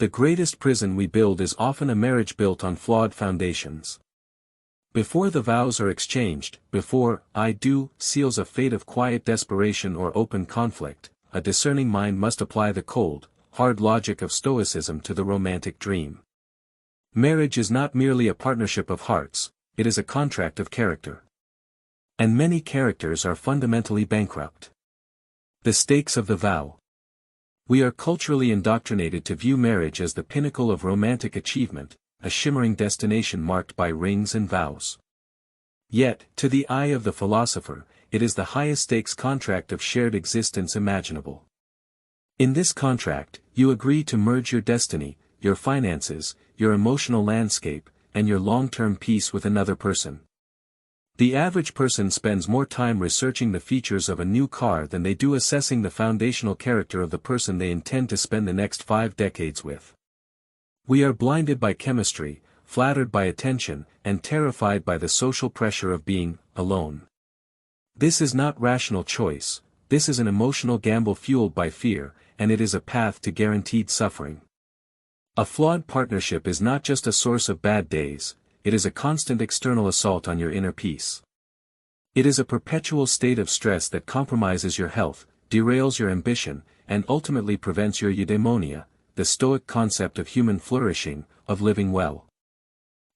The greatest prison we build is often a marriage built on flawed foundations. Before the vows are exchanged, before "I do" seals a fate of quiet desperation or open conflict, a discerning mind must apply the cold, hard logic of Stoicism to the romantic dream. Marriage is not merely a partnership of hearts, it is a contract of character. And many characters are fundamentally bankrupt. The stakes of the vow. We are culturally indoctrinated to view marriage as the pinnacle of romantic achievement, a shimmering destination marked by rings and vows. Yet, to the eye of the philosopher, it is the highest stakes contract of shared existence imaginable. In this contract, you agree to merge your destiny, your finances, your emotional landscape, and your long-term peace with another person. The average person spends more time researching the features of a new car than they do assessing the foundational character of the person they intend to spend the next 5 decades with. We are blinded by chemistry, flattered by attention, and terrified by the social pressure of being alone. This is not rational choice, this is an emotional gamble fueled by fear, and it is a path to guaranteed suffering. A flawed partnership is not just a source of bad days, it is a constant external assault on your inner peace. It is a perpetual state of stress that compromises your health, derails your ambition, and ultimately prevents your eudaimonia, the Stoic concept of human flourishing, of living well.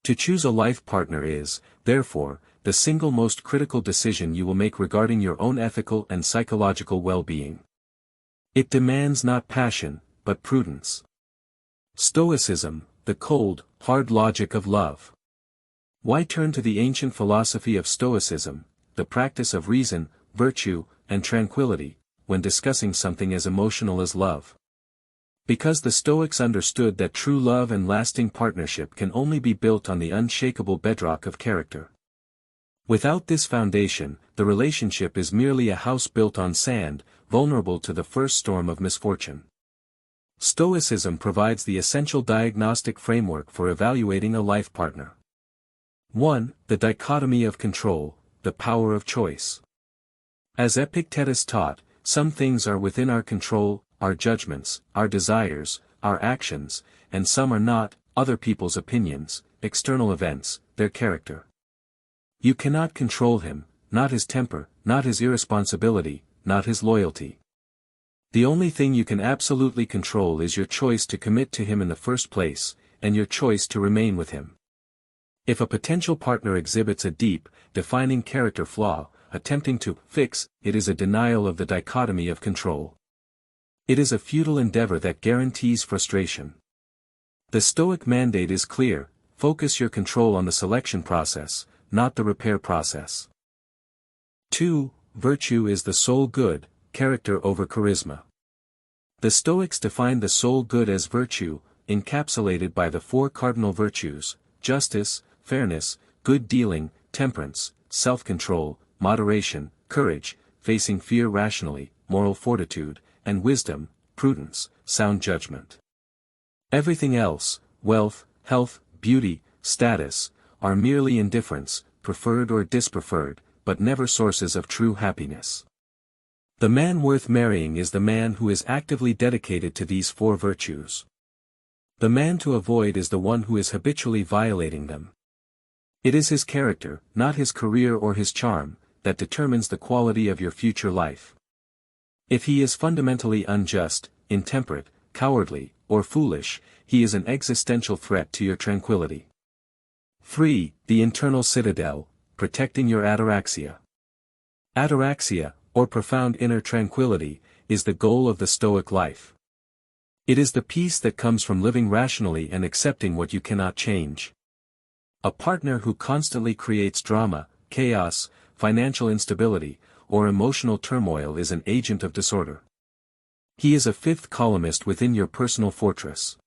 To choose a life partner is, therefore, the single most critical decision you will make regarding your own ethical and psychological well-being. It demands not passion, but prudence. Stoicism, the cold, hard logic of love. Why turn to the ancient philosophy of Stoicism, the practice of reason, virtue, and tranquility, when discussing something as emotional as love? Because the Stoics understood that true love and lasting partnership can only be built on the unshakable bedrock of character. Without this foundation, the relationship is merely a house built on sand, vulnerable to the first storm of misfortune. Stoicism provides the essential diagnostic framework for evaluating a life partner. 1. The dichotomy of control, the power of choice. As Epictetus taught, some things are within our control, our judgments, our desires, our actions, and some are not, other people's opinions, external events, their character. You cannot control him, not his temper, not his irresponsibility, not his loyalty. The only thing you can absolutely control is your choice to commit to him in the first place, and your choice to remain with him. If a potential partner exhibits a deep, defining character flaw, attempting to fix it is a denial of the dichotomy of control. It is a futile endeavor that guarantees frustration. The Stoic mandate is clear: focus your control on the selection process, not the repair process. 2. Virtue is the sole good, character over charisma. The Stoics defined the sole good as virtue, encapsulated by the 4 cardinal virtues: justice, fairness, good dealing, temperance, self-control, moderation, courage, facing fear rationally, moral fortitude, and wisdom, prudence, sound judgment. Everything else, wealth, health, beauty, status, are merely indifferents, preferred or dispreferred, but never sources of true happiness. The man worth marrying is the man who is actively dedicated to these 4 virtues. The man to avoid is the one who is habitually violating them. It is his character, not his career or his charm, that determines the quality of your future life. If he is fundamentally unjust, intemperate, cowardly, or foolish, he is an existential threat to your tranquility. 3. The internal citadel, protecting your ataraxia. Ataraxia, or profound inner tranquility, is the goal of the Stoic life. It is the peace that comes from living rationally and accepting what you cannot change. A partner who constantly creates drama, chaos, financial instability, or emotional turmoil is an agent of disorder. He is a 5th columnist within your personal fortress.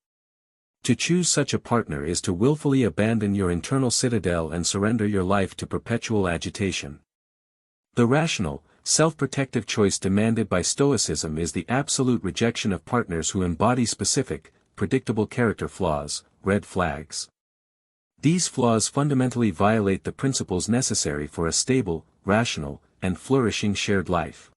To choose such a partner is to willfully abandon your internal citadel and surrender your life to perpetual agitation. The rational, self-protective choice demanded by Stoicism is the absolute rejection of partners who embody specific, predictable character flaws, red flags. These flaws fundamentally violate the principles necessary for a stable, rational, and flourishing shared life.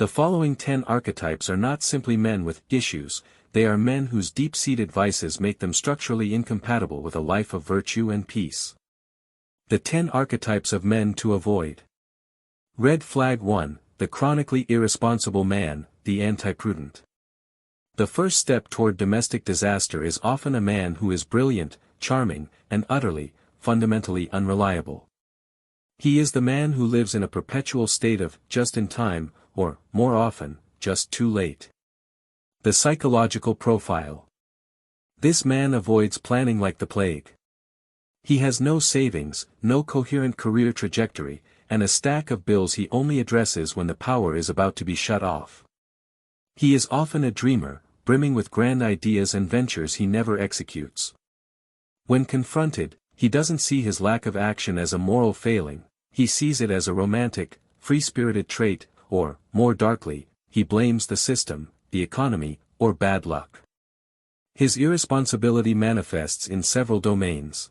The following 10 archetypes are not simply men with issues, they are men whose deep-seated vices make them structurally incompatible with a life of virtue and peace. The 10 archetypes of men to avoid. Red flag 1, the chronically irresponsible man, the anti-prudent. The first step toward domestic disaster is often a man who is brilliant, charming, and utterly, fundamentally unreliable. He is the man who lives in a perpetual state of just in time, or, more often, just too late. The psychological profile. This man avoids planning like the plague. He has no savings, no coherent career trajectory, and a stack of bills he only addresses when the power is about to be shut off. He is often a dreamer, brimming with grand ideas and ventures he never executes. When confronted, he doesn't see his lack of action as a moral failing, he sees it as a romantic, free-spirited trait, or, more darkly, he blames the system, the economy, or bad luck. His irresponsibility manifests in several domains.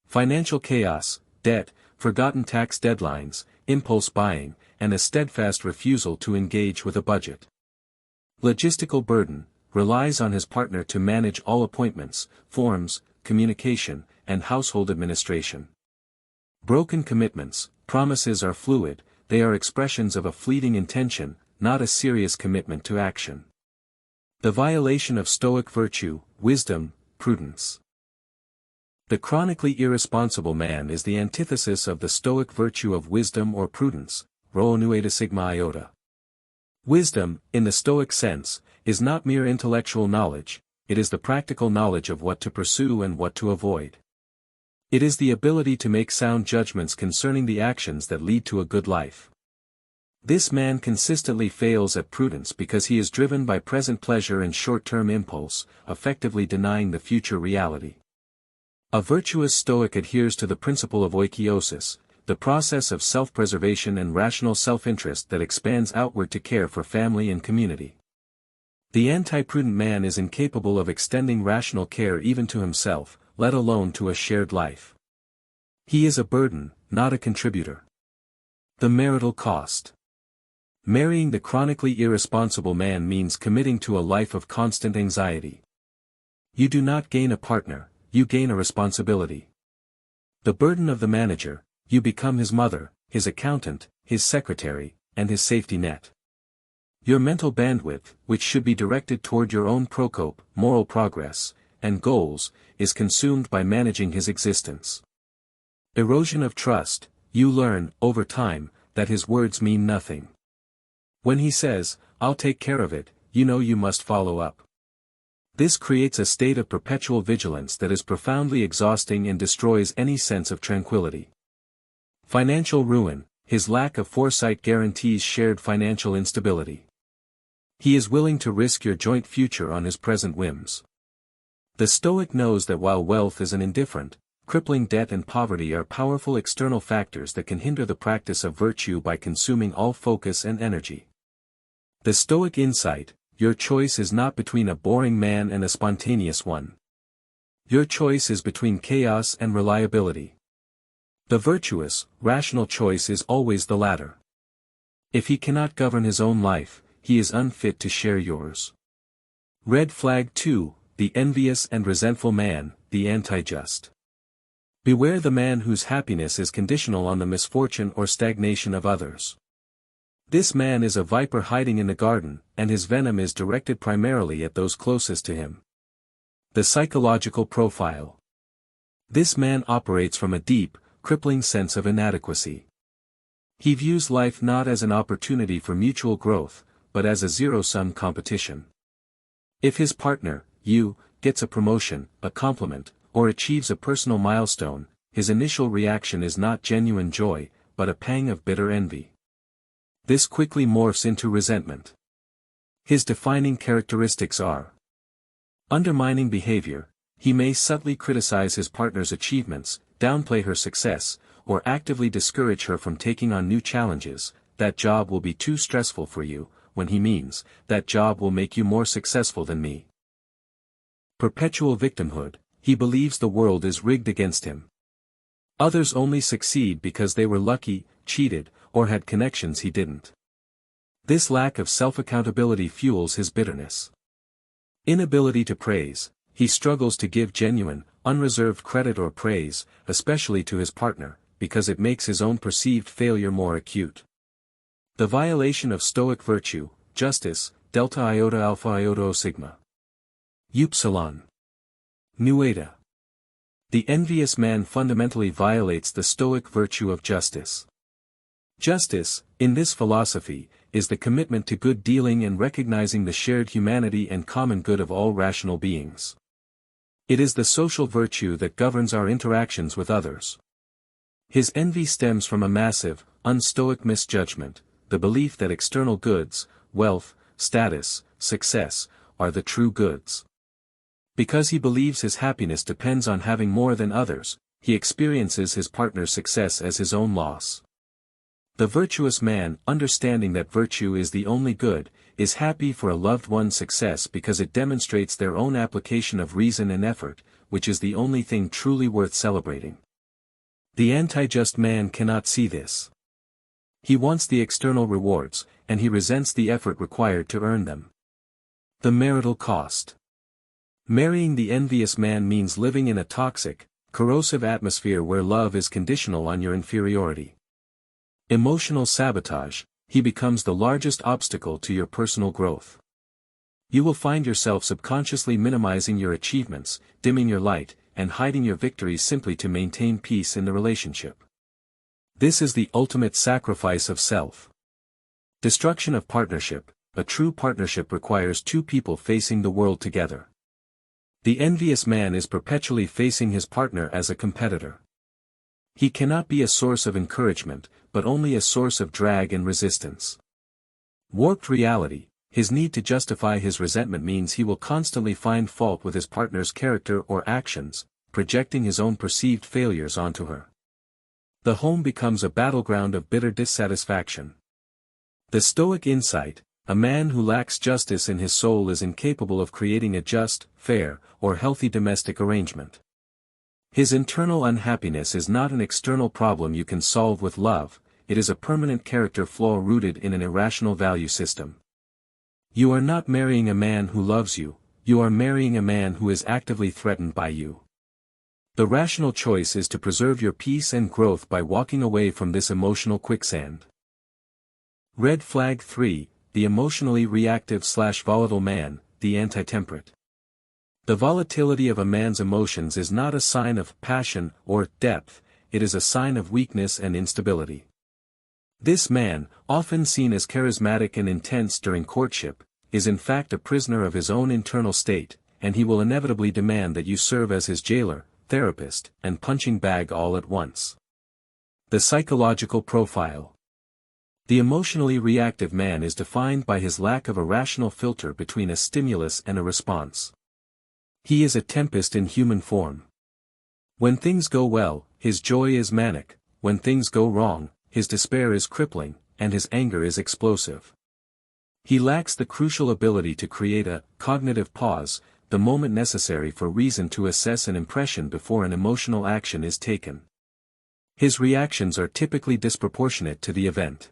Financial chaos, debt, forgotten tax deadlines, impulse buying, and a steadfast refusal to engage with a budget. Logistical burden, relies on his partner to manage all appointments, forms, communication, and household administration. Broken commitments, promises are fluid, they are expressions of a fleeting intention, not a serious commitment to action. The violation of Stoic virtue, wisdom, prudence. The chronically irresponsible man is the antithesis of the Stoic virtue of wisdom or prudence, rho nueta sigma iota. Wisdom, in the Stoic sense, is not mere intellectual knowledge, it is the practical knowledge of what to pursue and what to avoid. It is the ability to make sound judgments concerning the actions that lead to a good life. This man consistently fails at prudence because he is driven by present pleasure and short-term impulse, effectively denying the future reality. A virtuous Stoic adheres to the principle of oikeiosis, the process of self-preservation and rational self-interest that expands outward to care for family and community. The anti-prudent man is incapable of extending rational care even to himself, let alone to a shared life. He is a burden, not a contributor. The marital cost. Marrying the chronically irresponsible man means committing to a life of constant anxiety. You do not gain a partner, you gain a responsibility. The burden of the manager, you become his mother, his accountant, his secretary, and his safety net. Your mental bandwidth, which should be directed toward your own procope, moral progress, and goals, is consumed by managing his existence. Erosion of trust, you learn, over time, that his words mean nothing. When he says, "I'll take care of it," you know you must follow up. This creates a state of perpetual vigilance that is profoundly exhausting and destroys any sense of tranquility. Financial ruin, his lack of foresight guarantees shared financial instability. He is willing to risk your joint future on his present whims. The Stoic knows that while wealth is an indifferent, crippling debt and poverty are powerful external factors that can hinder the practice of virtue by consuming all focus and energy. The Stoic insight, your choice is not between a boring man and a spontaneous one. Your choice is between chaos and reliability. The virtuous, rational choice is always the latter. If he cannot govern his own life, he is unfit to share yours. Red flag 2, the envious and resentful man, the anti-just. Beware the man whose happiness is conditional on the misfortune or stagnation of others. This man is a viper hiding in the garden, and his venom is directed primarily at those closest to him. The psychological profile. This man operates from a deep, crippling sense of inadequacy. He views life not as an opportunity for mutual growth, but as a zero-sum competition. If his partner, you, gets a promotion, a compliment, or achieves a personal milestone, his initial reaction is not genuine joy, but a pang of bitter envy. This quickly morphs into resentment. His defining characteristics are undermining behavior. He may subtly criticize his partner's achievements, downplay her success, or actively discourage her from taking on new challenges. That job will be too stressful for you, when he means, that job will make you more successful than me. Perpetual victimhood. He believes the world is rigged against him. Others only succeed because they were lucky, cheated, or had connections he didn't. This lack of self-accountability fuels his bitterness. Inability to praise, he struggles to give genuine, unreserved credit or praise, especially to his partner, because it makes his own perceived failure more acute. The violation of Stoic virtue, justice, delta iota alpha iota O sigma. Upsilon. Nu eta. The envious man fundamentally violates the Stoic virtue of justice. Justice, in this philosophy, is the commitment to good dealing and recognizing the shared humanity and common good of all rational beings. It is the social virtue that governs our interactions with others. His envy stems from a massive, un-Stoic misjudgment, the belief that external goods, wealth, status, success, are the true goods. Because he believes his happiness depends on having more than others, he experiences his partner's success as his own loss. The virtuous man, understanding that virtue is the only good, is happy for a loved one's success because it demonstrates their own application of reason and effort, which is the only thing truly worth celebrating. The anti-just man cannot see this. He wants the external rewards, and he resents the effort required to earn them. The marital cost. Marrying the envious man means living in a toxic, corrosive atmosphere where love is conditional on your inferiority. Emotional sabotage, he becomes the largest obstacle to your personal growth. You will find yourself subconsciously minimizing your achievements, dimming your light, and hiding your victories simply to maintain peace in the relationship. This is the ultimate sacrifice of self. Destruction of partnership. A true partnership requires two people facing the world together. The envious man is perpetually facing his partner as a competitor. He cannot be a source of encouragement, but only a source of drag and resistance. Warped reality, his need to justify his resentment means he will constantly find fault with his partner's character or actions, projecting his own perceived failures onto her. The home becomes a battleground of bitter dissatisfaction. The Stoic insight, a man who lacks justice in his soul is incapable of creating a just, fair, or healthy domestic arrangement. His internal unhappiness is not an external problem you can solve with love, it is a permanent character flaw rooted in an irrational value system. You are not marrying a man who loves you, you are marrying a man who is actively threatened by you. The rational choice is to preserve your peace and growth by walking away from this emotional quicksand. Red flag 3, the emotionally reactive/volatile man, the anti-temperate. The volatility of a man's emotions is not a sign of passion or depth, it is a sign of weakness and instability. This man, often seen as charismatic and intense during courtship, is in fact a prisoner of his own internal state, and he will inevitably demand that you serve as his jailer, therapist, and punching bag all at once. The psychological profile. The emotionally reactive man is defined by his lack of a rational filter between a stimulus and a response. He is a tempest in human form. When things go well, his joy is manic, when things go wrong, his despair is crippling, and his anger is explosive. He lacks the crucial ability to create a cognitive pause, the moment necessary for reason to assess an impression before an emotional action is taken. His reactions are typically disproportionate to the event.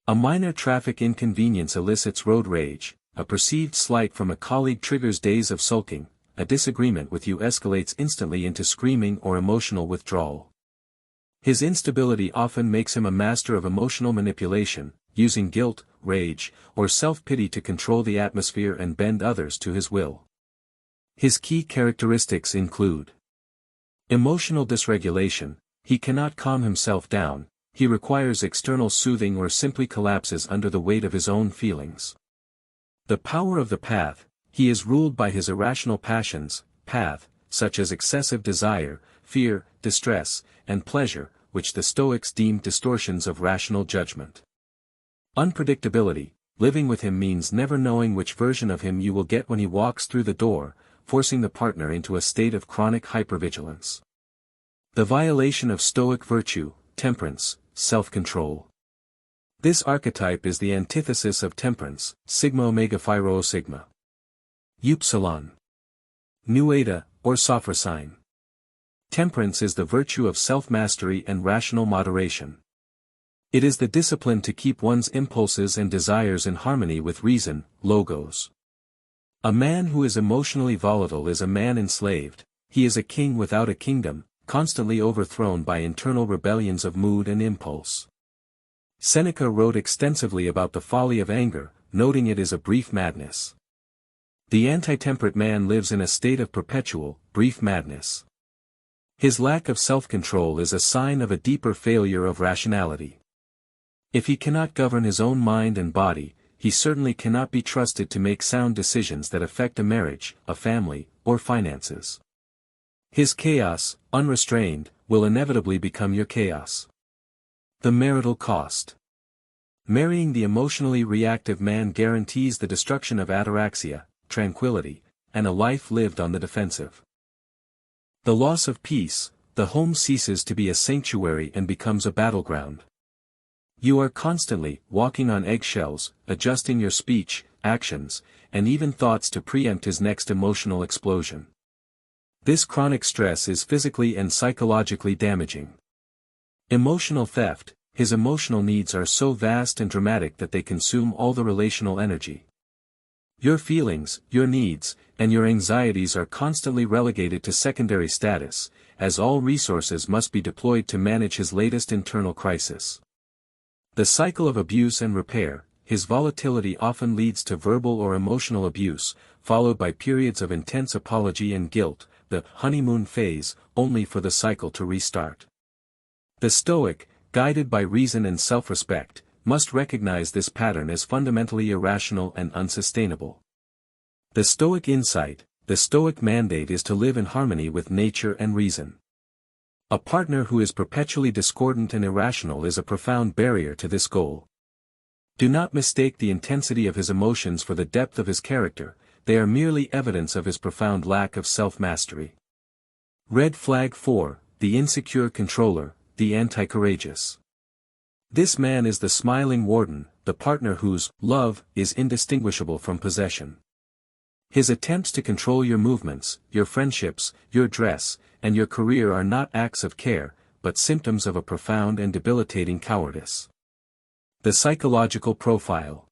A minor traffic inconvenience elicits road rage, a perceived slight from a colleague triggers days of sulking, a disagreement with you escalates instantly into screaming or emotional withdrawal. His instability often makes him a master of emotional manipulation, using guilt, rage, or self-pity to control the atmosphere and bend others to his will. His key characteristics include emotional dysregulation, he cannot calm himself down, he requires external soothing or simply collapses under the weight of his own feelings. The power of the path, he is ruled by his irrational passions, such as excessive desire, fear, distress, and pleasure, which the Stoics deemed distortions of rational judgment. Unpredictability, living with him means never knowing which version of him you will get when he walks through the door, forcing the partner into a state of chronic hypervigilance. The violation of Stoic virtue, temperance, self-control. This archetype is the antithesis of temperance, sigma omega phi rho sigma. Upsilon. Nu eta, or sophra sign. Temperance is the virtue of self-mastery and rational moderation. It is the discipline to keep one's impulses and desires in harmony with reason, logos. A man who is emotionally volatile is a man enslaved, he is a king without a kingdom, constantly overthrown by internal rebellions of mood and impulse. Seneca wrote extensively about the folly of anger, noting it is a brief madness. The anti-temperate man lives in a state of perpetual, brief madness. His lack of self-control is a sign of a deeper failure of rationality. If he cannot govern his own mind and body, he certainly cannot be trusted to make sound decisions that affect a marriage, a family, or finances. His chaos, unrestrained, will inevitably become your chaos. The marital cost. Marrying the emotionally reactive man guarantees the destruction of ataraxia, tranquility, and a life lived on the defensive. The loss of peace, the home ceases to be a sanctuary and becomes a battleground. You are constantly walking on eggshells, adjusting your speech, actions, and even thoughts to preempt his next emotional explosion. This chronic stress is physically and psychologically damaging. Emotional theft. His emotional needs are so vast and dramatic that they consume all the relational energy. Your feelings, your needs, and your anxieties are constantly relegated to secondary status, as all resources must be deployed to manage his latest internal crisis. The cycle of abuse and repair. His volatility often leads to verbal or emotional abuse, followed by periods of intense apology and guilt, the honeymoon phase, only for the cycle to restart. The Stoic, guided by reason and self-respect, must recognize this pattern as fundamentally irrational and unsustainable. The Stoic insight, the Stoic mandate is to live in harmony with nature and reason. A partner who is perpetually discordant and irrational is a profound barrier to this goal. Do not mistake the intensity of his emotions for the depth of his character, they are merely evidence of his profound lack of self-mastery. Red flag 4, the insecure controller, the anti-courageous. This man is the smiling warden, the partner whose love is indistinguishable from possession. His attempts to control your movements, your friendships, your dress, and your career are not acts of care, but symptoms of a profound and debilitating cowardice. The psychological profile.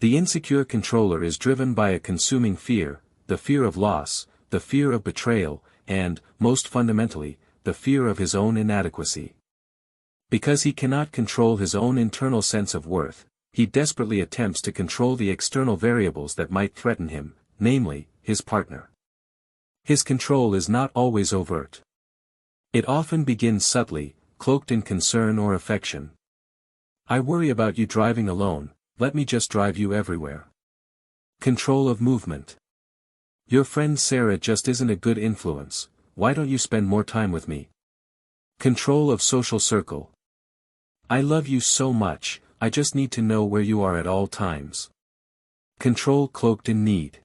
The insecure controller is driven by a consuming fear, the fear of loss, the fear of betrayal, and, most fundamentally, the fear of his own inadequacy. Because he cannot control his own internal sense of worth, he desperately attempts to control the external variables that might threaten him, namely, his partner. His control is not always overt. It often begins subtly, cloaked in concern or affection. I worry about you driving alone, let me just drive you everywhere. Control of movement. Your friend Sarah just isn't a good influence, why don't you spend more time with me? Control of social circle. I love you so much, I just need to know where you are at all times. Control cloaked in need.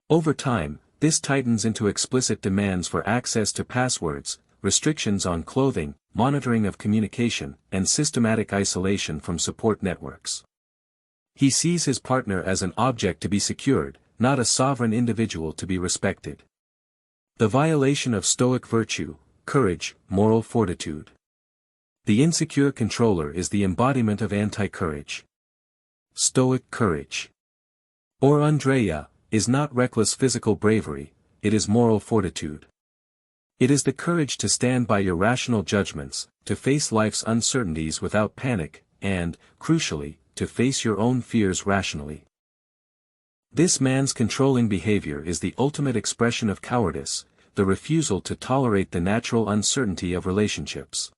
Over time, this tightens into explicit demands for access to passwords, restrictions on clothing, monitoring of communication, and systematic isolation from support networks. He sees his partner as an object to be secured, not a sovereign individual to be respected. The violation of Stoic virtue, courage, moral fortitude. The insecure controller is the embodiment of anti-courage. Stoic courage. Or Andrea, is not reckless physical bravery, it is moral fortitude. It is the courage to stand by your rational judgments, to face life's uncertainties without panic, and, crucially, to face your own fears rationally. This man's controlling behavior is the ultimate expression of cowardice, the refusal to tolerate the natural uncertainty of relationships.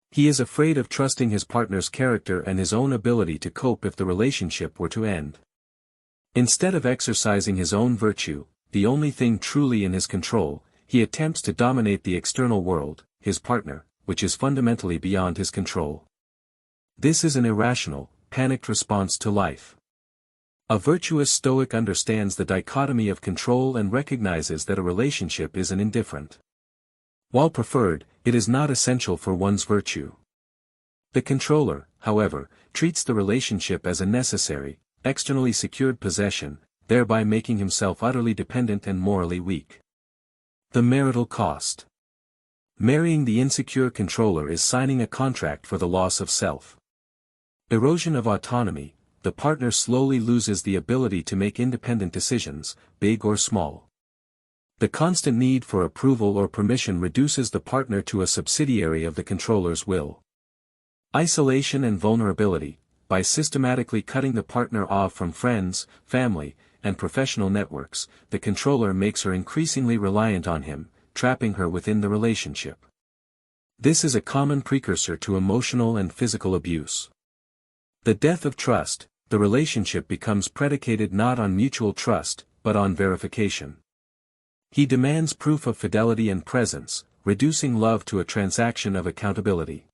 He is afraid of trusting his partner's character and his own ability to cope if the relationship were to end. Instead of exercising his own virtue, the only thing truly in his control, he attempts to dominate the external world, his partner, which is fundamentally beyond his control. This is an irrational, panicked response to life. A virtuous Stoic understands the dichotomy of control and recognizes that a relationship is an indifferent. While preferred, it is not essential for one's virtue. The controller, however, treats the relationship as a necessary, externally secured possession, thereby making himself utterly dependent and morally weak. The marital cost. Marrying the insecure controller is signing a contract for the loss of self. Erosion of autonomy, the partner slowly loses the ability to make independent decisions, big or small. The constant need for approval or permission reduces the partner to a subsidiary of the controller's will. Isolation and vulnerability, by systematically cutting the partner off from friends, family, and professional networks, the controller makes her increasingly reliant on him, trapping her within the relationship. This is a common precursor to emotional and physical abuse. The death of trust, the relationship becomes predicated not on mutual trust, but on verification. He demands proof of fidelity and presence, reducing love to a transaction of accountability.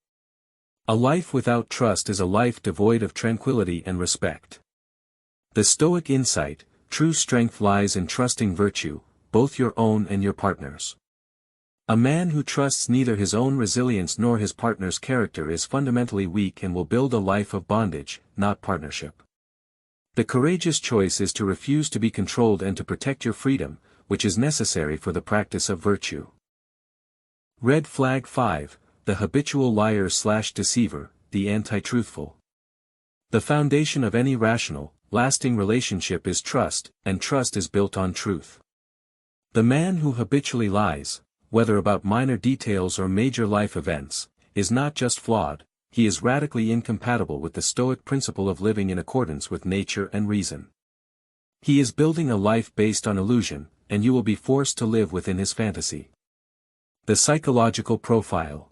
A life without trust is a life devoid of tranquility and respect. The Stoic insight, true strength lies in trusting virtue, both your own and your partner's. A man who trusts neither his own resilience nor his partner's character is fundamentally weak and will build a life of bondage, not partnership. The courageous choice is to refuse to be controlled and to protect your freedom, which is necessary for the practice of virtue. Red flag 5, the habitual liar/deceiver, the anti-truthful. The foundation of any rational, lasting relationship is trust, and trust is built on truth. The man who habitually lies, whether about minor details or major life events, is not just flawed, he is radically incompatible with the Stoic principle of living in accordance with nature and reason. He is building a life based on illusion, and you will be forced to live within his fantasy. The psychological profile.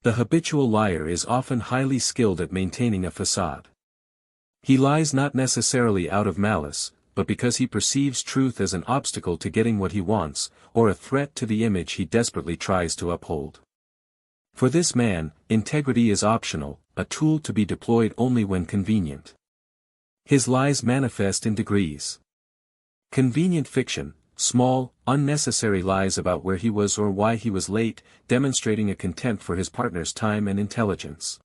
The habitual liar is often highly skilled at maintaining a facade. He lies not necessarily out of malice, but because he perceives truth as an obstacle to getting what he wants, or a threat to the image he desperately tries to uphold. For this man, integrity is optional, a tool to be deployed only when convenient. His lies manifest in degrees. Convenient fiction, small, unnecessary lies about where he was or why he was late, demonstrating a contempt for his partner's time and intelligence.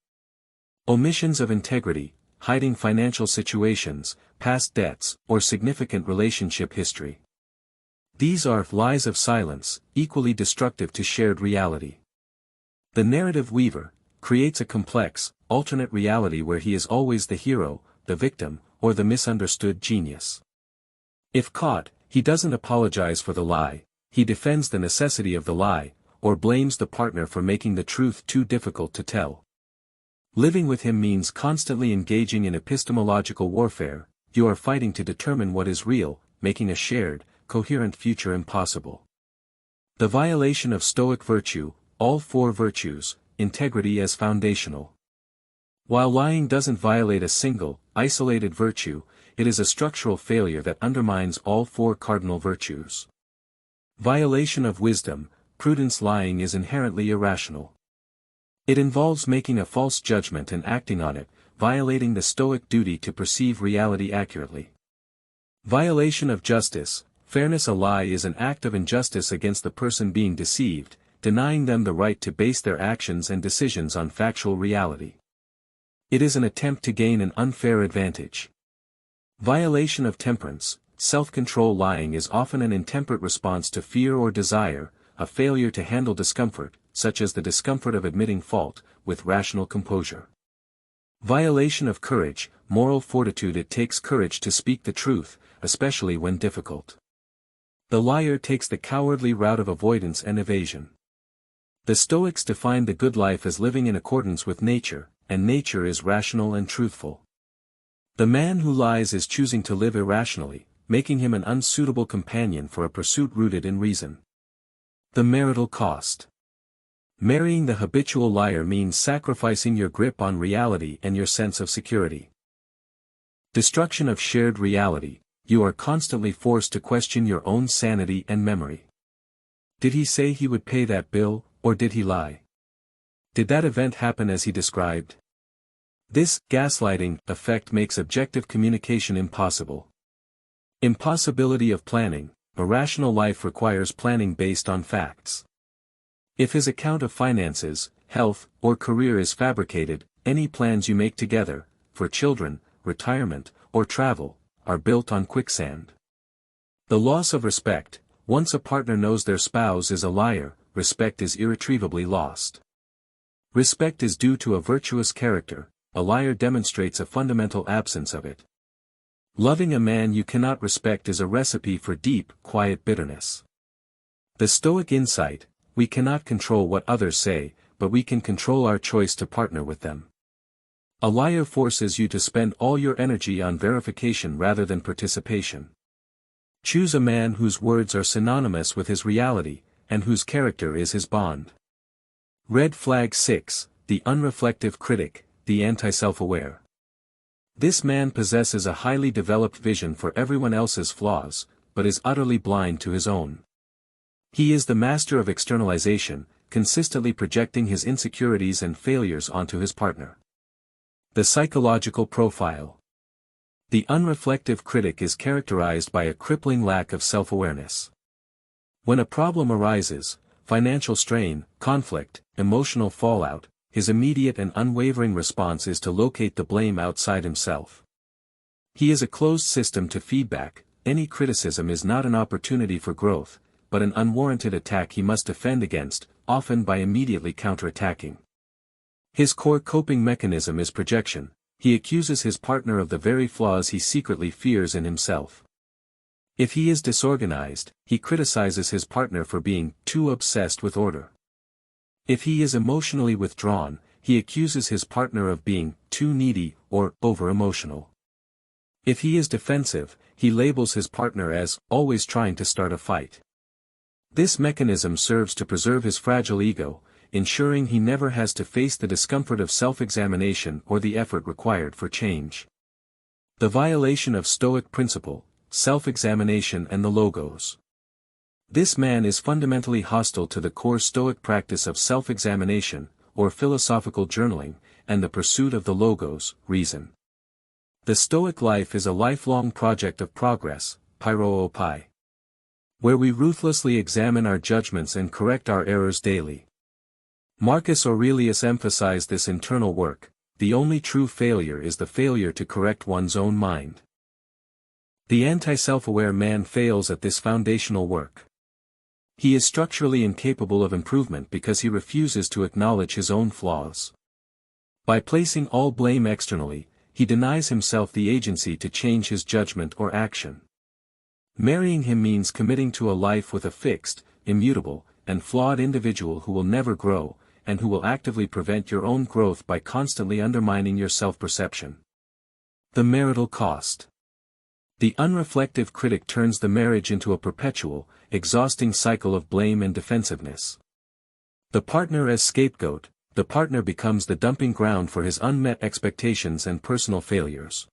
Omissions of integrity, hiding financial situations, past debts, or significant relationship history. These are lies of silence, equally destructive to shared reality. The narrative weaver creates a complex, alternate reality where he is always the hero, the victim, or the misunderstood genius. If caught, he doesn't apologize for the lie, he defends the necessity of the lie, or blames the partner for making the truth too difficult to tell. Living with him means constantly engaging in epistemological warfare. You are fighting to determine what is real, making a shared, coherent future impossible. The violation of Stoic virtue, all four virtues, integrity as foundational. While lying doesn't violate a single, isolated virtue, it is a structural failure that undermines all four cardinal virtues. Violation of wisdom, prudence. Lying is inherently irrational. It involves making a false judgment and acting on it, violating the Stoic duty to perceive reality accurately. Violation of justice, fairness. A lie is an act of injustice against the person being deceived, denying them the right to base their actions and decisions on factual reality. It is an attempt to gain an unfair advantage. Violation of temperance, self-control. Lying is often an intemperate response to fear or desire, a failure to handle discomfort, such as the discomfort of admitting fault, with rational composure. Violation of courage, moral fortitude. It takes courage to speak the truth, especially when difficult. The liar takes the cowardly route of avoidance and evasion. The Stoics define the good life as living in accordance with nature, and nature is rational and truthful. The man who lies is choosing to live irrationally, making him an unsuitable companion for a pursuit rooted in reason. The marital cost. Marrying the habitual liar means sacrificing your grip on reality and your sense of security. Destruction of shared reality. You are constantly forced to question your own sanity and memory. Did he say he would pay that bill, or did he lie? Did that event happen as he described? This gaslighting effect makes objective communication impossible. Impossibility of planning. A rational life requires planning based on facts. If his account of finances, health, or career is fabricated, any plans you make together, for children, retirement, or travel, are built on quicksand. The loss of respect. Once a partner knows their spouse is a liar, respect is irretrievably lost. Respect is due to a virtuous character, a liar demonstrates a fundamental absence of it. Loving a man you cannot respect is a recipe for deep, quiet bitterness. The Stoic insight: we cannot control what others say, but we can control our choice to partner with them. A liar forces you to spend all your energy on verification rather than participation. Choose a man whose words are synonymous with his reality, and whose character is his bond. Red flag 6, the unreflective critic, the anti-self-aware. This man possesses a highly developed vision for everyone else's flaws, but is utterly blind to his own. He is the master of externalization, consistently projecting his insecurities and failures onto his partner. The psychological profile. The unreflective critic is characterized by a crippling lack of self-awareness. When a problem arises, financial strain, conflict, emotional fallout, his immediate and unwavering response is to locate the blame outside himself. He is a closed system to feedback. Any criticism is not an opportunity for growth, but an unwarranted attack he must defend against, often by immediately counterattacking. His core coping mechanism is projection. He accuses his partner of the very flaws he secretly fears in himself. If he is disorganized, he criticizes his partner for being too obsessed with order. If he is emotionally withdrawn, he accuses his partner of being too needy or over-emotional. If he is defensive, he labels his partner as always trying to start a fight. This mechanism serves to preserve his fragile ego, ensuring he never has to face the discomfort of self-examination or the effort required for change. The violation of Stoic principle, self-examination and the logos. This man is fundamentally hostile to the core Stoic practice of self-examination, or philosophical journaling, and the pursuit of the logos, reason. The Stoic life is a lifelong project of progress, pyropai, where we ruthlessly examine our judgments and correct our errors daily. Marcus Aurelius emphasized this internal work: the only true failure is the failure to correct one's own mind. The anti-self-aware man fails at this foundational work. He is structurally incapable of improvement because he refuses to acknowledge his own flaws. By placing all blame externally, he denies himself the agency to change his judgment or action. Marrying him means committing to a life with a fixed, immutable, and flawed individual who will never grow, and who will actively prevent your own growth by constantly undermining your self-perception. The marital cost. The unreflective critic turns the marriage into a perpetual, exhausting cycle of blame and defensiveness. The partner as scapegoat, the partner becomes the dumping ground for his unmet expectations and personal failures.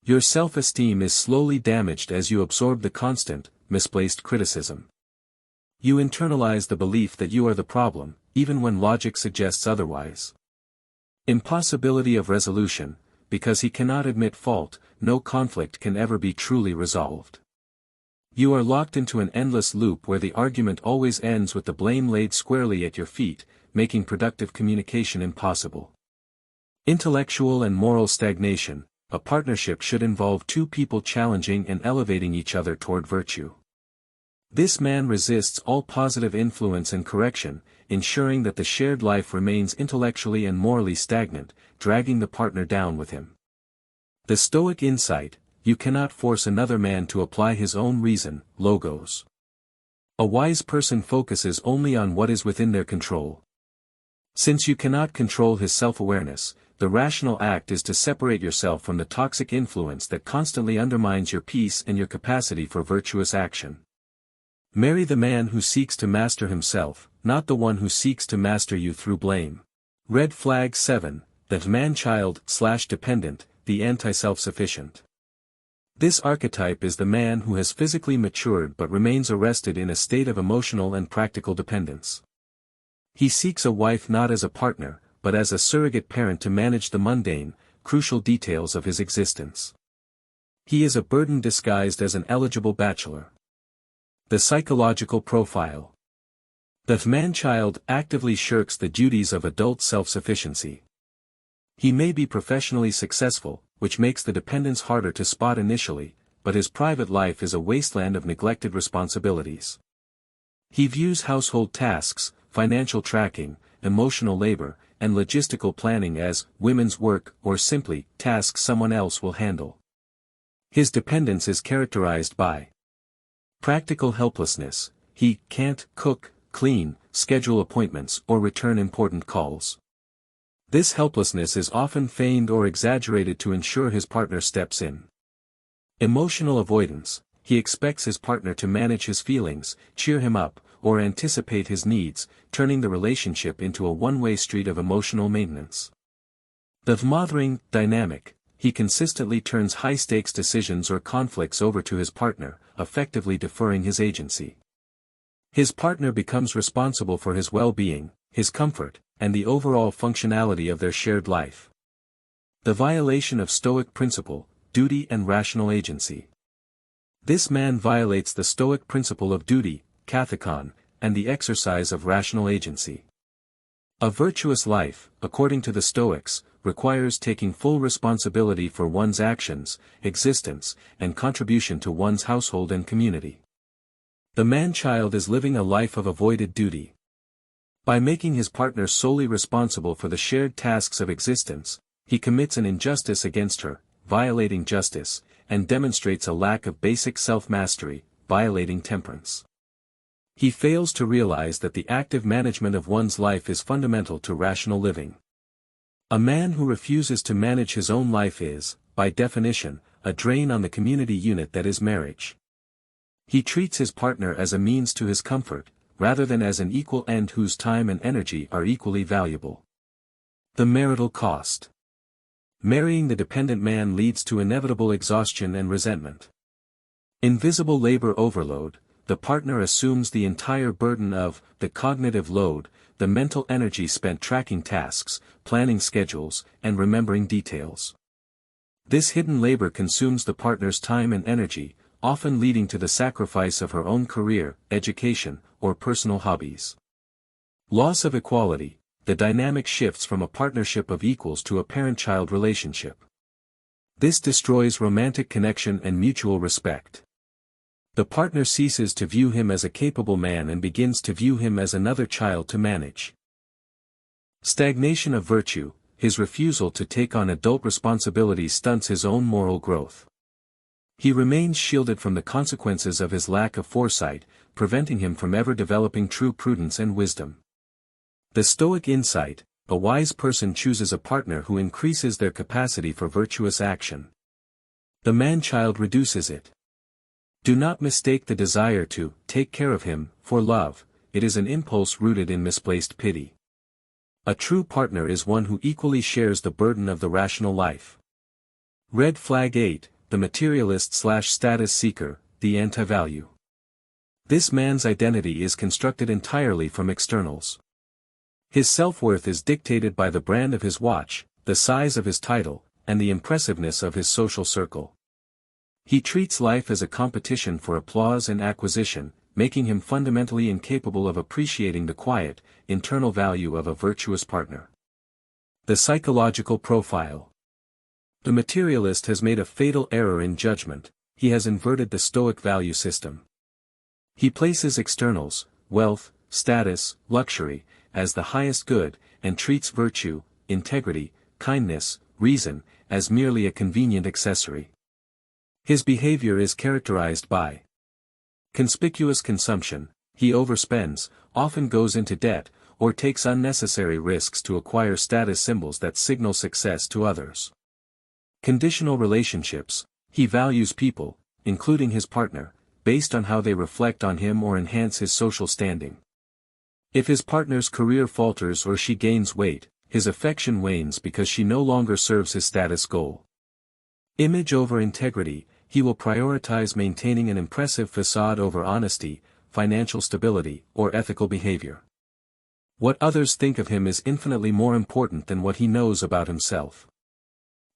Your self-esteem is slowly damaged as you absorb the constant, misplaced criticism. You internalize the belief that you are the problem, even when logic suggests otherwise. Impossibility of resolution: because he cannot admit fault, no conflict can ever be truly resolved. You are locked into an endless loop where the argument always ends with the blame laid squarely at your feet, making productive communication impossible. Intellectual and moral stagnation: a partnership should involve two people challenging and elevating each other toward virtue. This man resists all positive influence and correction, ensuring that the shared life remains intellectually and morally stagnant, dragging the partner down with him. The Stoic insight: you cannot force another man to apply his own reason, logos. A wise person focuses only on what is within their control. Since you cannot control his self-awareness, the rational act is to separate yourself from the toxic influence that constantly undermines your peace and your capacity for virtuous action. Marry the man who seeks to master himself, not the one who seeks to master you through blame. Red flag 7, the man-child/dependent, the anti-self-sufficient. This archetype is the man who has physically matured but remains arrested in a state of emotional and practical dependence. He seeks a wife not as a partner, but as a surrogate parent to manage the mundane, crucial details of his existence. He is a burden disguised as an eligible bachelor. The psychological profile. The man-child actively shirks the duties of adult self-sufficiency. He may be professionally successful, which makes the dependence harder to spot initially, but his private life is a wasteland of neglected responsibilities. He views household tasks, financial tracking, emotional labor, and logistical planning as women's work or simply tasks someone else will handle. His dependence is characterized by practical helplessness. He can't cook, clean, schedule appointments or return important calls. This helplessness is often feigned or exaggerated to ensure his partner steps in. Emotional avoidance. He expects his partner to manage his feelings, cheer him up, or anticipate his needs, turning the relationship into a one-way street of emotional maintenance. The mothering dynamic. He consistently turns high-stakes decisions or conflicts over to his partner, effectively deferring his agency. His partner becomes responsible for his well-being, his comfort, and the overall functionality of their shared life. The violation of Stoic principle, duty and rational agency. This man violates the Stoic principle of duty, kathekon, and the exercise of rational agency. A virtuous life, according to the Stoics, requires taking full responsibility for one's actions, existence, and contribution to one's household and community. The man-child is living a life of avoided duty. By making his partner solely responsible for the shared tasks of existence, he commits an injustice against her, violating justice, and demonstrates a lack of basic self-mastery, violating temperance. He fails to realize that the active management of one's life is fundamental to rational living. A man who refuses to manage his own life is, by definition, a drain on the community unit that is marriage. He treats his partner as a means to his comfort, rather than as an equal end whose time and energy are equally valuable. The marital cost. Marrying the dependent man leads to inevitable exhaustion and resentment. Invisible labor overload. The partner assumes the entire burden of the cognitive load, the mental energy spent tracking tasks, planning schedules, and remembering details. This hidden labor consumes the partner's time and energy, often leading to the sacrifice of her own career, education, or personal hobbies. Loss of equality. The dynamic shifts from a partnership of equals to a parent-child relationship. This destroys romantic connection and mutual respect. The partner ceases to view him as a capable man and begins to view him as another child to manage. Stagnation of virtue. His refusal to take on adult responsibilities stunts his own moral growth. He remains shielded from the consequences of his lack of foresight, preventing him from ever developing true prudence and wisdom. The Stoic insight. A wise person chooses a partner who increases their capacity for virtuous action. The man-child reduces it. Do not mistake the desire to take care of him for love. It is an impulse rooted in misplaced pity. A true partner is one who equally shares the burden of the rational life. Red flag 8, the materialist/status seeker, the anti-value. This man's identity is constructed entirely from externals. His self-worth is dictated by the brand of his watch, the size of his title, and the impressiveness of his social circle. He treats life as a competition for applause and acquisition, making him fundamentally incapable of appreciating the quiet, internal value of a virtuous partner. The psychological profile. The materialist has made a fatal error in judgment. He has inverted the Stoic value system. He places externals, wealth, status, luxury, as the highest good, and treats virtue, integrity, kindness, reason, as merely a convenient accessory. His behavior is characterized by conspicuous consumption. He overspends, often goes into debt, or takes unnecessary risks to acquire status symbols that signal success to others. Conditional relationships. He values people, including his partner, based on how they reflect on him or enhance his social standing. If his partner's career falters or she gains weight, his affection wanes because she no longer serves his status goal. Image over integrity. He will prioritize maintaining an impressive facade over honesty, financial stability, or ethical behavior. What others think of him is infinitely more important than what he knows about himself.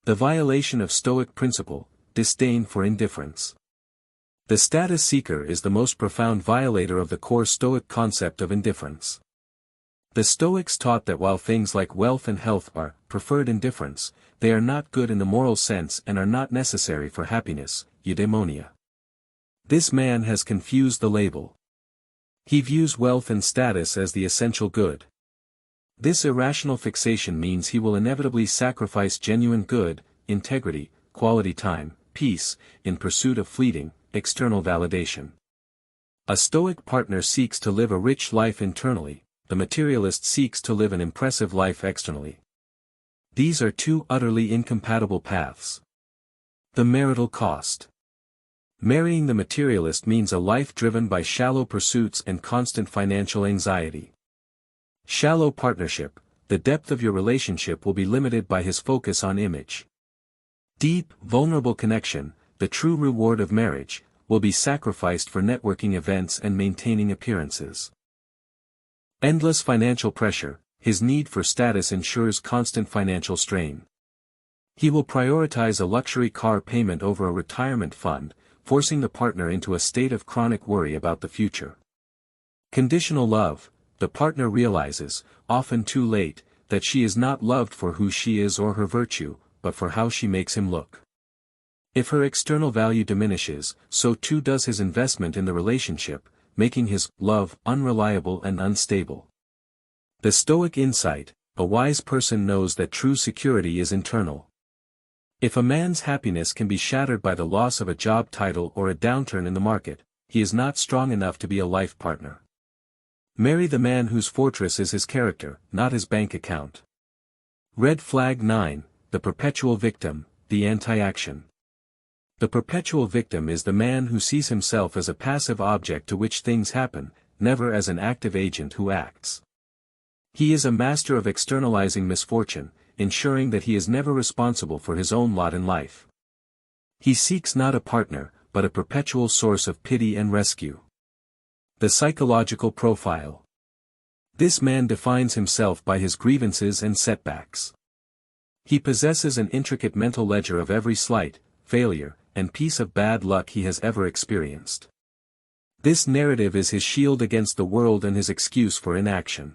The violation of Stoic principle, disdain for indifference. The status seeker is the most profound violator of the core Stoic concept of indifference. The Stoics taught that while things like wealth and health are preferred indifference, they are not good in the moral sense and are not necessary for happiness, eudaimonia. This man has confused the label. He views wealth and status as the essential good. This irrational fixation means he will inevitably sacrifice genuine good, integrity, quality time, peace, in pursuit of fleeting, external validation. A Stoic partner seeks to live a rich life internally, the materialist seeks to live an impressive life externally. These are two utterly incompatible paths. The marital cost. Marrying the materialist means a life driven by shallow pursuits and constant financial anxiety. Shallow partnership, the depth of your relationship will be limited by his focus on image. Deep, vulnerable connection, the true reward of marriage, will be sacrificed for networking events and maintaining appearances. Endless financial pressure, his need for status ensures constant financial strain. He will prioritize a luxury car payment over a retirement fund, forcing the partner into a state of chronic worry about the future. Conditional love, the partner realizes, often too late, that she is not loved for who she is or her virtue, but for how she makes him look. If her external value diminishes, so too does his investment in the relationship, making his love unreliable and unstable. The Stoic insight, a wise person knows that true security is internal. If a man's happiness can be shattered by the loss of a job title or a downturn in the market, he is not strong enough to be a life partner. Marry the man whose fortress is his character, not his bank account. Red flag 9, the perpetual victim, the anti-action. The perpetual victim is the man who sees himself as a passive object to which things happen, never as an active agent who acts. He is a master of externalizing misfortune, ensuring that he is never responsible for his own lot in life. He seeks not a partner, but a perpetual source of pity and rescue. The psychological profile. This man defines himself by his grievances and setbacks. He possesses an intricate mental ledger of every slight, failure, and piece of bad luck he has ever experienced. This narrative is his shield against the world and his excuse for inaction.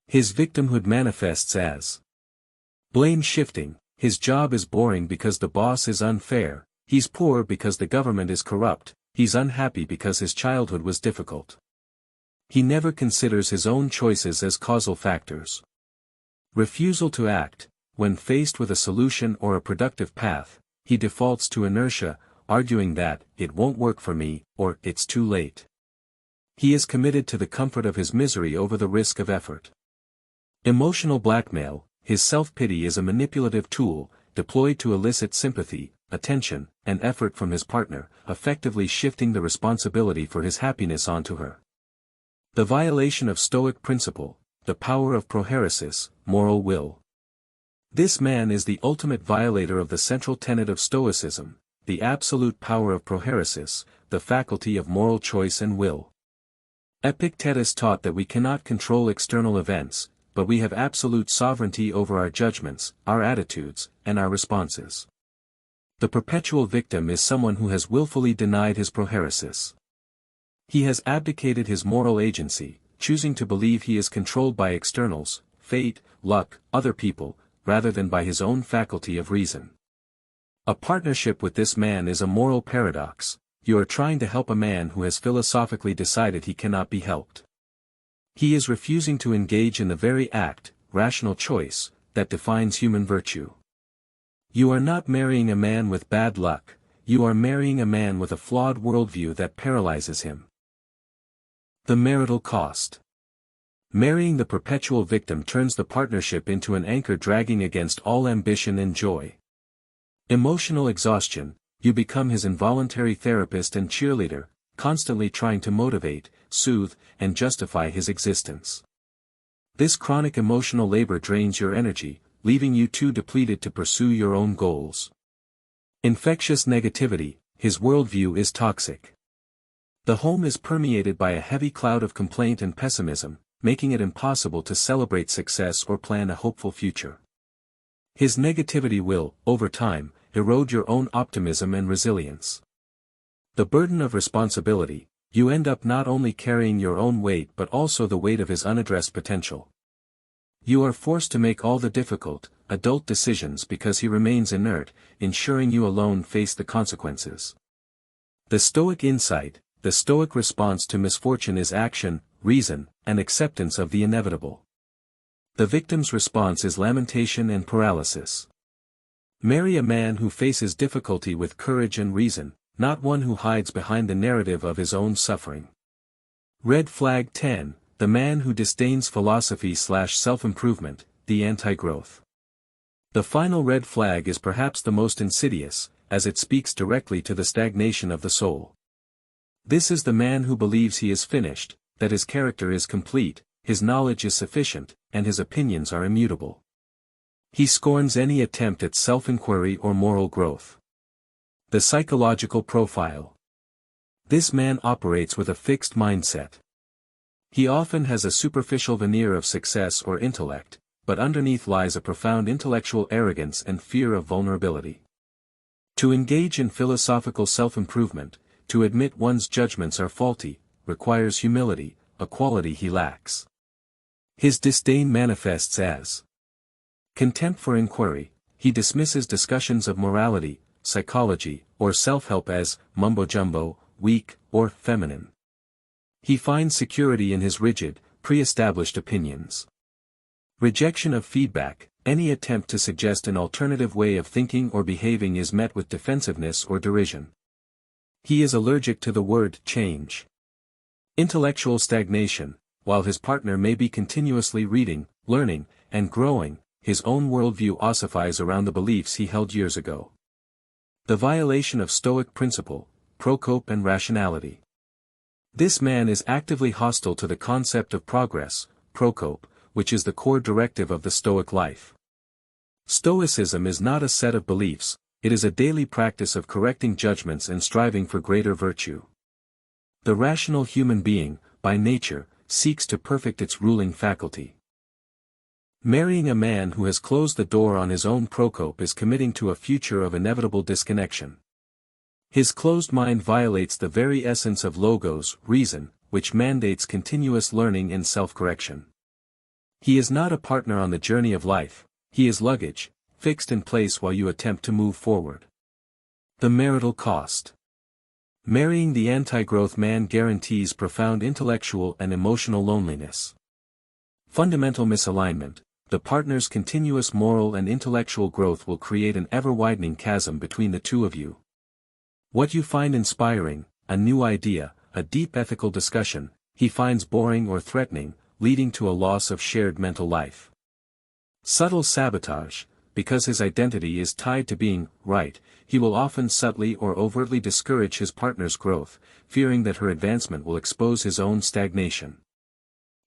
His victimhood manifests as blame shifting. His job is boring because the boss is unfair, he's poor because the government is corrupt, he's unhappy because his childhood was difficult. He never considers his own choices as causal factors. Refusal to act. When faced with a solution or a productive path, he defaults to inertia, arguing that, it won't work for me, or, it's too late. He is committed to the comfort of his misery over the risk of effort. Emotional blackmail. His self-pity is a manipulative tool, deployed to elicit sympathy, attention, and effort from his partner, effectively shifting the responsibility for his happiness onto her. The violation of Stoic principle, the power of prohairesis, moral will. This man is the ultimate violator of the central tenet of Stoicism, the absolute power of prohairesis, the faculty of moral choice and will. Epictetus taught that we cannot control external events, but we have absolute sovereignty over our judgments, our attitudes, and our responses. The perpetual victim is someone who has willfully denied his prohairesis. He has abdicated his moral agency, choosing to believe he is controlled by externals, fate, luck, other people, rather than by his own faculty of reason. A partnership with this man is a moral paradox. You are trying to help a man who has philosophically decided he cannot be helped. He is refusing to engage in the very act, rational choice, that defines human virtue. You are not marrying a man with bad luck, you are marrying a man with a flawed worldview that paralyzes him. The marital cost. Marrying the perpetual victim turns the partnership into an anchor dragging against all ambition and joy. Emotional exhaustion. You become his involuntary therapist and cheerleader, constantly trying to motivate, soothe, and justify his existence. This chronic emotional labor drains your energy, leaving you too depleted to pursue your own goals. Infectious negativity. His worldview is toxic. The home is permeated by a heavy cloud of complaint and pessimism, making it impossible to celebrate success or plan a hopeful future. His negativity will, over time, erode your own optimism and resilience. The burden of responsibility. You end up not only carrying your own weight but also the weight of his unaddressed potential. You are forced to make all the difficult, adult decisions because he remains inert, ensuring you alone face the consequences. The Stoic insight. the Stoic response to misfortune is action, reason, and acceptance of the inevitable. The victim's response is lamentation and paralysis. Marry a man who faces difficulty with courage and reason, not one who hides behind the narrative of his own suffering. Red flag 10, the man who disdains philosophy/self-improvement, the anti-growth. The final red flag is perhaps the most insidious, as it speaks directly to the stagnation of the soul. This is the man who believes he is finished, that his character is complete, his knowledge is sufficient, and his opinions are immutable. He scorns any attempt at self-inquiry or moral growth. The psychological profile. This man operates with a fixed mindset. He often has a superficial veneer of success or intellect, but underneath lies a profound intellectual arrogance and fear of vulnerability. To engage in philosophical self-improvement, to admit one's judgments are faulty, requires humility, a quality he lacks. His disdain manifests as contempt for inquiry. He dismisses discussions of morality, psychology, or self-help as mumbo-jumbo, weak, or feminine. He finds security in his rigid, pre-established opinions. Rejection of feedback. Any attempt to suggest an alternative way of thinking or behaving is met with defensiveness or derision. He is allergic to the word change. Intellectual stagnation. While his partner may be continuously reading, learning, and growing, his own worldview ossifies around the beliefs he held years ago. The violation of Stoic principle, procope and rationality. This man is actively hostile to the concept of progress, procope, which is the core directive of the Stoic life. Stoicism is not a set of beliefs, it is a daily practice of correcting judgments and striving for greater virtue. The rational human being, by nature, seeks to perfect its ruling faculty. Marrying a man who has closed the door on his own procope is committing to a future of inevitable disconnection. His closed mind violates the very essence of logos, reason, which mandates continuous learning and self-correction. He is not a partner on the journey of life, he is luggage, fixed in place while you attempt to move forward. The marital cost. Marrying the anti-growth man guarantees profound intellectual and emotional loneliness. Fundamental misalignment. The partner's continuous moral and intellectual growth will create an ever-widening chasm between the two of you. What you find inspiring, a new idea, a deep ethical discussion, he finds boring or threatening, leading to a loss of shared mental life. Subtle sabotage. Because his identity is tied to being right, he will often subtly or overtly discourage his partner's growth, fearing that her advancement will expose his own stagnation.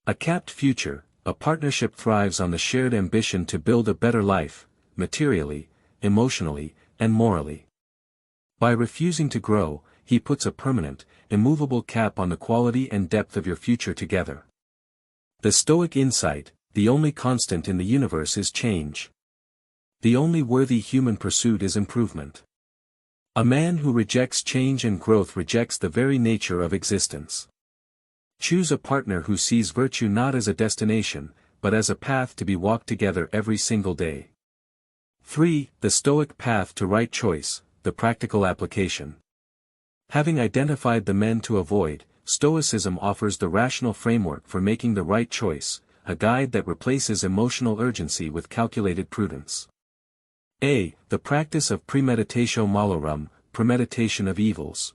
A capped future. A partnership thrives on the shared ambition to build a better life, materially, emotionally, and morally. By refusing to grow, he puts a permanent, immovable cap on the quality and depth of your future together. The Stoic insight, the only constant in the universe is change. The only worthy human pursuit is improvement. A man who rejects change and growth rejects the very nature of existence. Choose a partner who sees virtue not as a destination, but as a path to be walked together every single day. 3. The Stoic path to right choice, the practical application. Having identified the men to avoid, Stoicism offers the rational framework for making the right choice, a guide that replaces emotional urgency with calculated prudence. A. The practice of premeditatio malorum, premeditation of evils.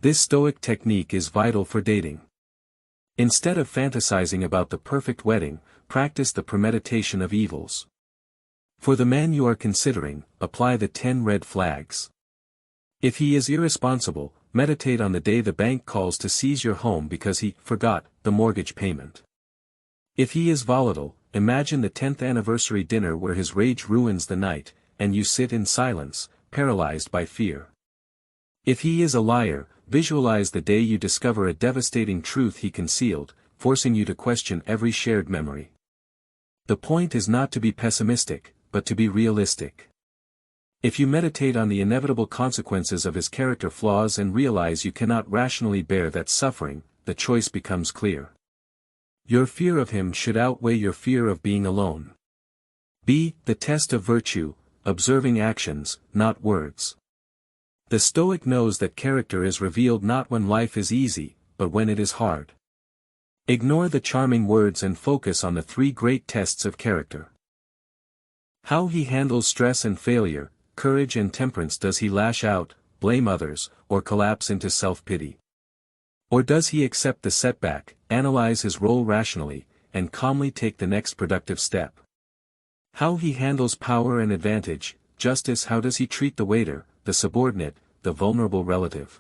This Stoic technique is vital for dating. Instead of fantasizing about the perfect wedding, practice the premeditation of evils. For the man you are considering, apply the 10 red flags. If he is irresponsible, meditate on the day the bank calls to seize your home because he forgot the mortgage payment. If he is volatile, imagine the 10th anniversary dinner where his rage ruins the night, and you sit in silence, paralyzed by fear. If he is a liar, visualize the day you discover a devastating truth he concealed, forcing you to question every shared memory. The point is not to be pessimistic, but to be realistic. If you meditate on the inevitable consequences of his character flaws and realize you cannot rationally bear that suffering, the choice becomes clear. Your fear of him should outweigh your fear of being alone. B. The test of virtue, observing actions, not words. The Stoic knows that character is revealed not when life is easy, but when it is hard. Ignore the charming words and focus on the three great tests of character. How he handles stress and failure, courage and temperance. Does he lash out, blame others, or collapse into self-pity? Or does he accept the setback, analyze his role rationally, and calmly take the next productive step? How he handles power and advantage, justice. How does he treat the waiter, the subordinate, the vulnerable relative?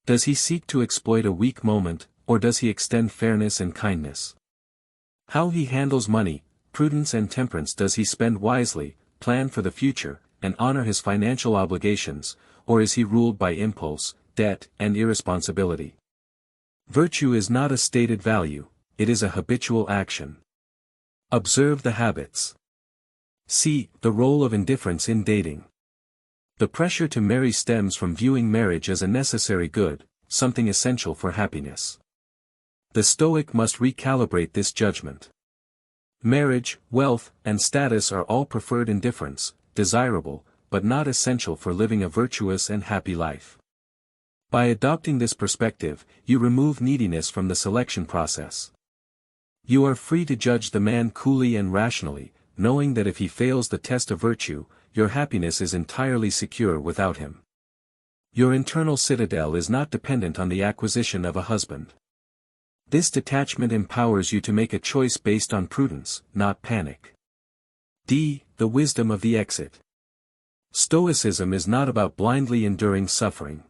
Does he seek to exploit a weak moment, or does he extend fairness and kindness? How he handles money, prudence and temperance. Does he spend wisely, plan for the future, and honor his financial obligations, or is he ruled by impulse, debt, and irresponsibility? Virtue is not a stated value, it is a habitual action. Observe the habits. C. The role of indifference in dating. The pressure to marry stems from viewing marriage as a necessary good, something essential for happiness. The Stoic must recalibrate this judgment. Marriage, wealth, and status are all preferred indifference, desirable, but not essential for living a virtuous and happy life. By adopting this perspective, you remove neediness from the selection process. You are free to judge the man coolly and rationally, knowing that if he fails the test of virtue, your happiness is entirely secure without him. Your internal citadel is not dependent on the acquisition of a husband. This detachment empowers you to make a choice based on prudence, not panic. D. The wisdom of the exit. Stoicism is not about blindly enduring suffering.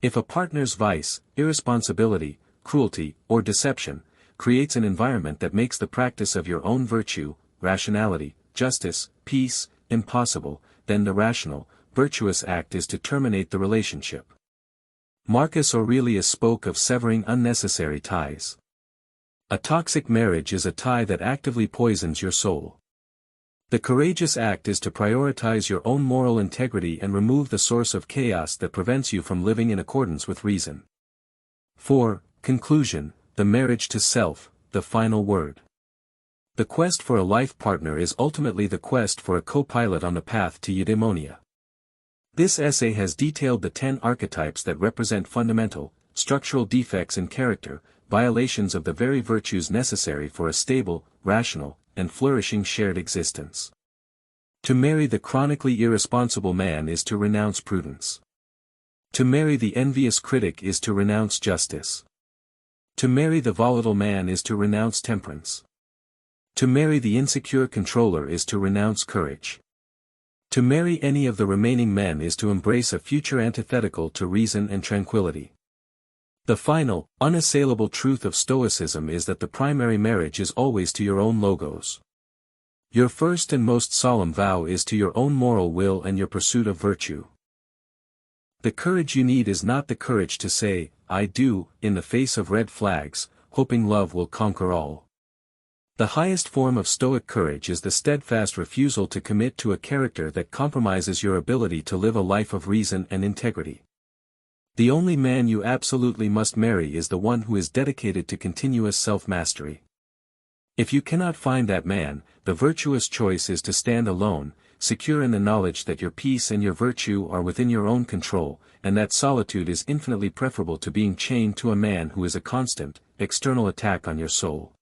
If a partner's vice, irresponsibility, cruelty, or deception, creates an environment that makes the practice of your own virtue, rationality, justice, peace, impossible, then the rational, virtuous act is to terminate the relationship. Marcus Aurelius spoke of severing unnecessary ties. A toxic marriage is a tie that actively poisons your soul. The courageous act is to prioritize your own moral integrity and remove the source of chaos that prevents you from living in accordance with reason. 4. Conclusion, the marriage to self, the final word. The quest for a life partner is ultimately the quest for a co-pilot on the path to eudaimonia. This essay has detailed the 10 archetypes that represent fundamental, structural defects in character, violations of the very virtues necessary for a stable, rational, and flourishing shared existence. To marry the chronically irresponsible man is to renounce prudence. To marry the envious critic is to renounce justice. To marry the volatile man is to renounce temperance. To marry the insecure controller is to renounce courage. To marry any of the remaining men is to embrace a future antithetical to reason and tranquility. The final, unassailable truth of Stoicism is that the primary marriage is always to your own logos. Your first and most solemn vow is to your own moral will and your pursuit of virtue. The courage you need is not the courage to say, "I do," in the face of red flags, hoping love will conquer all. The highest form of Stoic courage is the steadfast refusal to commit to a character that compromises your ability to live a life of reason and integrity. The only man you absolutely must marry is the one who is dedicated to continuous self-mastery. If you cannot find that man, the virtuous choice is to stand alone, secure in the knowledge that your peace and your virtue are within your own control, and that solitude is infinitely preferable to being chained to a man who is a constant, external attack on your soul.